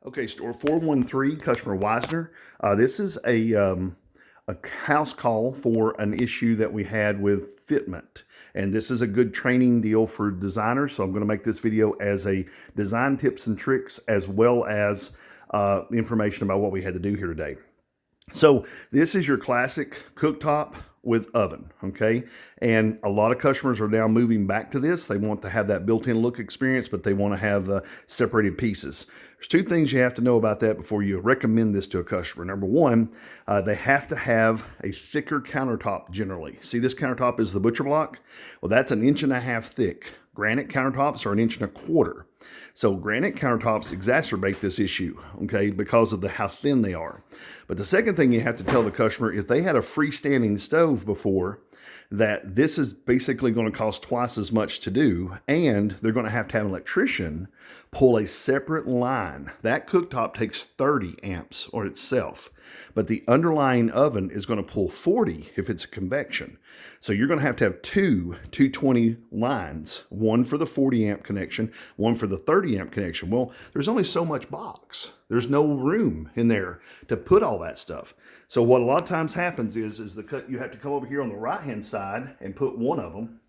Okay, store 413, customer Wisner. This is a house call for an issue that we had with fitment. And this is a good training deal for designers. So I'm going to make this video as a design tips and tricks as well as information about what we had to do here today. So this is your classic cooktop with oven, okay? And a lot of customers are now moving back to this. They want to have that built-in look experience, but they want to have separated pieces. There's two things you have to know about that before you recommend this to a customer. Number one, they have to have a thicker countertop generally. See, this countertop is the butcher block. Well, that's 1.5 inches thick. Granite countertops are 1.25 inches. So granite countertops exacerbate this issue, okay, because of how thin they are. But the second thing you have to tell the customer, if they had a freestanding stove before, that this is basically going to cost twice as much to do, and they're going to have an electrician pull a separate line. That cooktop takes 30 amps or itself, but the underlying oven is going to pull 40 if it's a convection. So you're going to have two 220 lines, one for the 40 amp connection, one for the 30 amp connection. Well, there's only so much box. There's no room in there to put all that stuff. So what a lot of times happens is you have to come over here on the right-hand side and put one of them,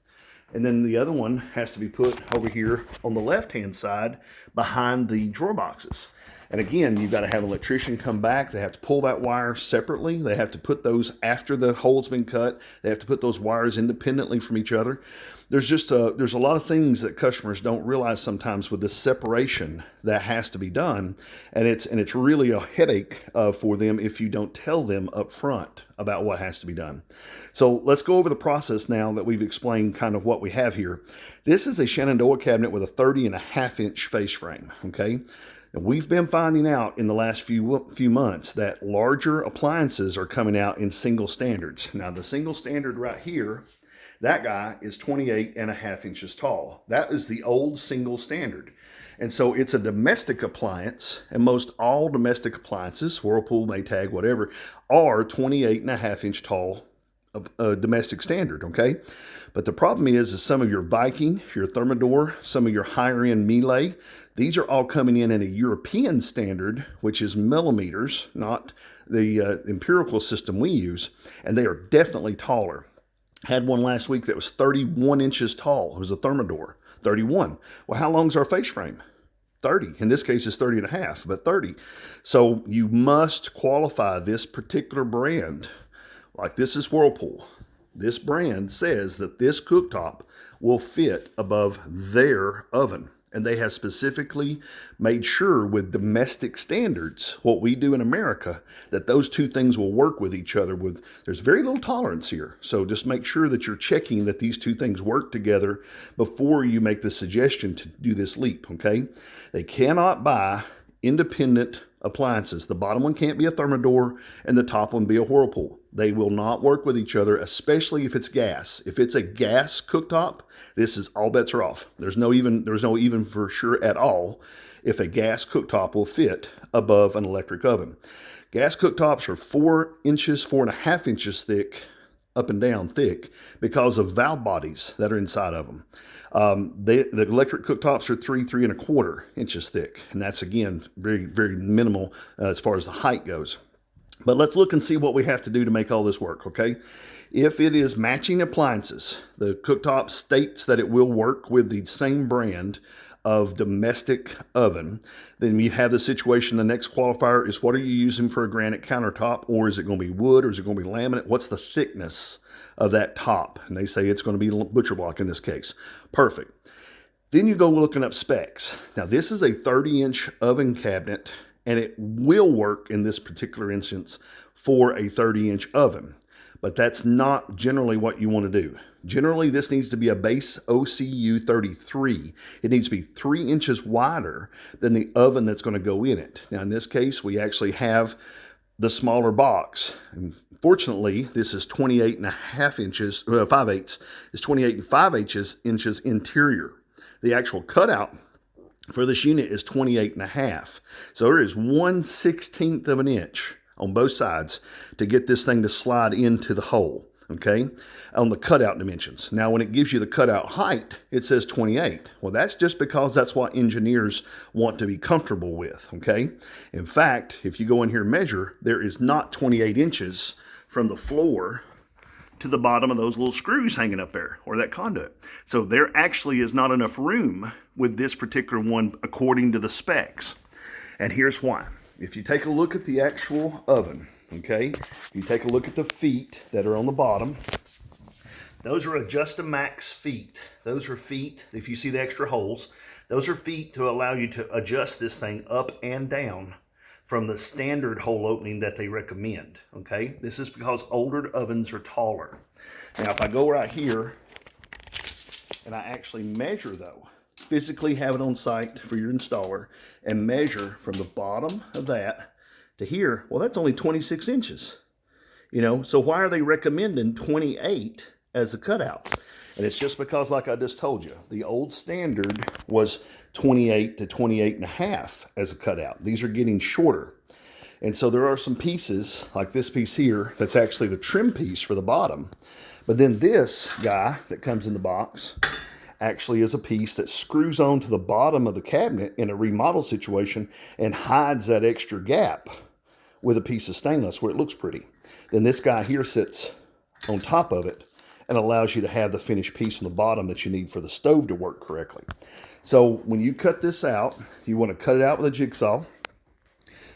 and then the other one has to be put over here on the left-hand side behind the drawer boxes. And again, you've got to have an electrician come back. They have to pull that wire separately. They have to put those after the hole's been cut. They have to put those wires independently from each other. There's a lot of things that customers don't realize sometimes with this separation that has to be done, and it's really a headache for them if you don't tell them up front about what has to be done. So let's go over the process now that we've explained kind of what we have here. This is a Shenandoah cabinet with a 30.5-inch face frame. Okay. And we've been finding out in the last few months that larger appliances are coming out in single standards. Now, the single standard right here, that guy is 28.5 inches tall. That is the old single standard. And so it's a domestic appliance, and most all domestic appliances, Whirlpool, Maytag, whatever, are 28.5-inch tall domestic standard, okay? But the problem is some of your Viking, your Thermador, some of your higher end Miele, these are all coming in at a European standard, which is millimeters, not the empirical system we use, and they are definitely taller. Had one last week that was 31 inches tall. It was a Thermador, 31. Well, how long is our face frame? 30. In this case, it's 30.5, but 30. So you must qualify this particular brand. Like this is Whirlpool. This brand says that this cooktop will fit above their oven. And they have specifically made sure with domestic standards, what we do in America, that those two things will work with each other. There's very little tolerance here. So just make sure that you're checking that these two things work together before you make the suggestion to do this leap, okay? They cannot buy independent appliances. The bottom one can't be a Thermador and the top one be a Whirlpool. They will not work with each other, especially if it's gas. If it's a gas cooktop, this is all bets are off. There's no even for sure at all if a gas cooktop will fit above an electric oven. Gas cooktops are 4.5 inches thick, up and down thick, because of valve bodies that are inside of them. The electric cooktops are 3.25 inches thick, and that's again very, very minimal as far as the height goes. But let's look and see what we have to do to make all this work, okay? If it is matching appliances, the cooktop states that it will work with the same brand of domestic oven, then you have the situation, the next qualifier is what are you using for a granite countertop, or is it going to be wood, or is it going to be laminate? What's the thickness of that top? And they say it's going to be butcher block in this case. Perfect. Then you go looking up specs. Now this is a 30-inch oven cabinet, and it will work in this particular instance for a 30-inch oven. But that's not generally what you want to do. Generally, this needs to be a base OCU 33. It needs to be 3 inches wider than the oven that's going to go in it. Now, in this case, we actually have the smaller box. And fortunately, this is 28.5 inches, 5/8 is 28 5/8 inches interior. The actual cutout for this unit is 28.5. So there is 1/16 of an inch on both sides to get this thing to slide into the hole. okay, on the cutout dimensions. Now, when it gives you the cutout height, it says 28. Well, that's just because that's what engineers want to be comfortable with, okay? In fact, if you go in here and measure, there is not 28 inches from the floor to the bottom of those little screws hanging up there, or that conduit. So there actually is not enough room with this particular one according to the specs. And here's why. If you take a look at the actual oven, okay, you take a look at the feet that are on the bottom, those are Adjust-A-Max feet. Those are feet, if you see the extra holes, those are feet to allow you to adjust this thing up and down from the standard hole opening that they recommend, okay? This is because older ovens are taller. Now, if I go right here and I actually measure though, physically have it on site for your installer and measure from the bottom of that to here, well, that's only 26 inches, you know? So why are they recommending 28 as a cutout? And it's just because, like I just told you, the old standard was 28 to 28 and a half as a cutout. These are getting shorter. And so there are some pieces, like this piece here, that's actually the trim piece for the bottom. But then this guy that comes in the box actually is a piece that screws onto the bottom of the cabinet in a remodel situation and hides that extra gap with a piece of stainless where it looks pretty. Then this guy here sits on top of it and allows you to have the finished piece on the bottom that you need for the stove to work correctly. So when you cut this out, you want to cut it out with a jigsaw.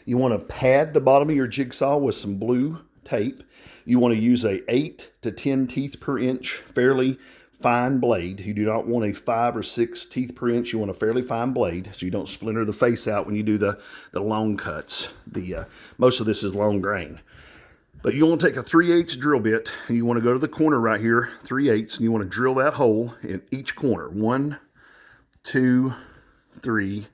You want to pad the bottom of your jigsaw with some blue tape. You want to use a 8 to 10 teeth per inch, fairly fine blade. You do not want a 5 or 6 teeth per inch. You want a fairly fine blade so you don't splinter the face out when you do the long cuts. Most of this is long grain. But you want to take a 3/8 drill bit and you want to go to the corner right here, 3/8, and you want to drill that hole in each corner. 1, 2, 3,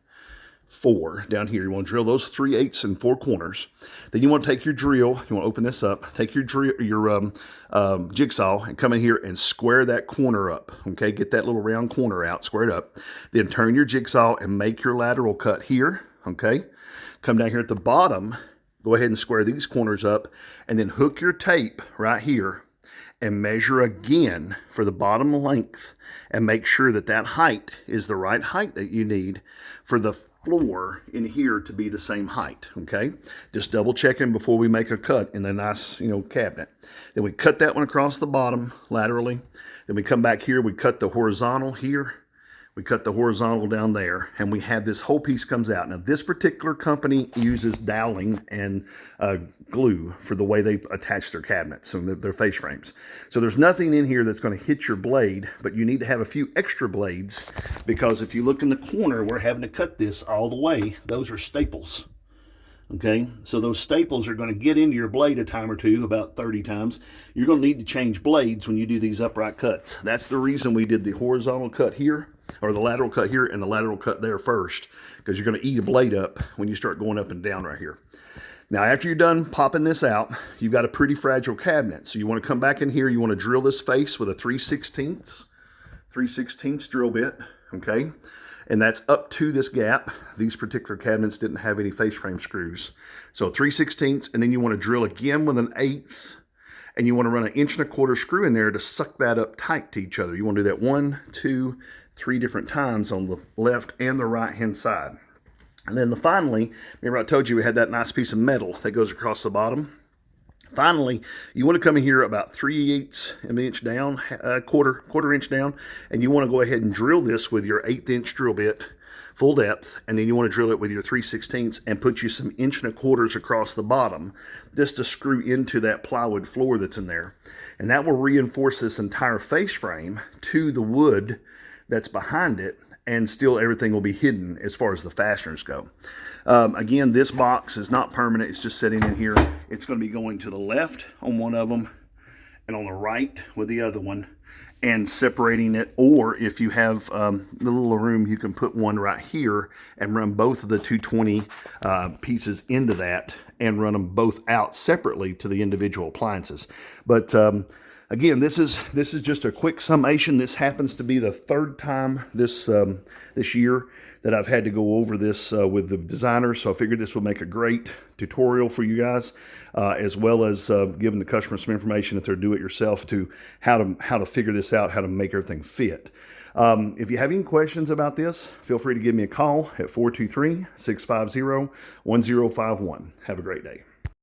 4 down here. You want to drill those 3/8 in 4 corners. Then you want to take your drill, you want to open this up, take your drill, your jigsaw, and come in here and square that corner up. Okay, get that little round corner out, square it up. Then turn your jigsaw and make your lateral cut here. Okay, come down here at the bottom. Go ahead and square these corners up and then hook your tape right here and measure again for the bottom length and make sure that that height is the right height that you need for the floor in here to be the same height, okay? Just double checking before we make a cut in the nice, cabinet. Then we cut that one across the bottom laterally. Then we come back here, we cut the horizontal here. We cut the horizontal down there, and we have this whole piece comes out. Now, this particular company uses doweling and glue for the way they attach their cabinets and their face frames. So there's nothing in here that's going to hit your blade, but you need to have a few extra blades because if you look in the corner, we're having to cut this all the way. Those are staples. Okay, so those staples are going to get into your blade a time or two, about 30 times. You're going to need to change blades when you do these upright cuts. That's the reason we did the horizontal cut here, or the lateral cut here, and the lateral cut there first, because you're going to eat a blade up when you start going up and down right here. Now, after you're done popping this out, you've got a pretty fragile cabinet. So you want to come back in here, you want to drill this face with a 3/16 drill bit, okay? And that's up to this gap. These particular cabinets didn't have any face frame screws. So 3/16, and then you want to drill again with an 1/8, and you want to run an 1.25" screw in there to suck that up tight to each other. You want to do that 1, 2, 3 different times on the left and the right hand side. And then finally, remember I told you we had that nice piece of metal that goes across the bottom? Finally, you want to come in here about 3/8 of an inch down, quarter inch down, and you want to go ahead and drill this with your 1/8 inch drill bit, full depth, and then you want to drill it with your 3/16 and put you some 1.25" across the bottom just to screw into that plywood floor that's in there. And that will reinforce this entire face frame to the wood that's behind it, and still everything will be hidden as far as the fasteners go. Again, this box is not permanent. It's just sitting in here. It's going to be going to the left on one of them and on the right with the other one and separating it. Or if you have the little room, you can put one right here and run both of the 220 pieces into that and run them both out separately to the individual appliances. But Again, this is just a quick summation. This happens to be the third time this year that I've had to go over this with the designers, so I figured this would make a great tutorial for you guys, as well as giving the customer some information if they're do-it-yourself to how to figure this out, how to make everything fit. If you have any questions about this, feel free to give me a call at 423-650-1051. Have a great day.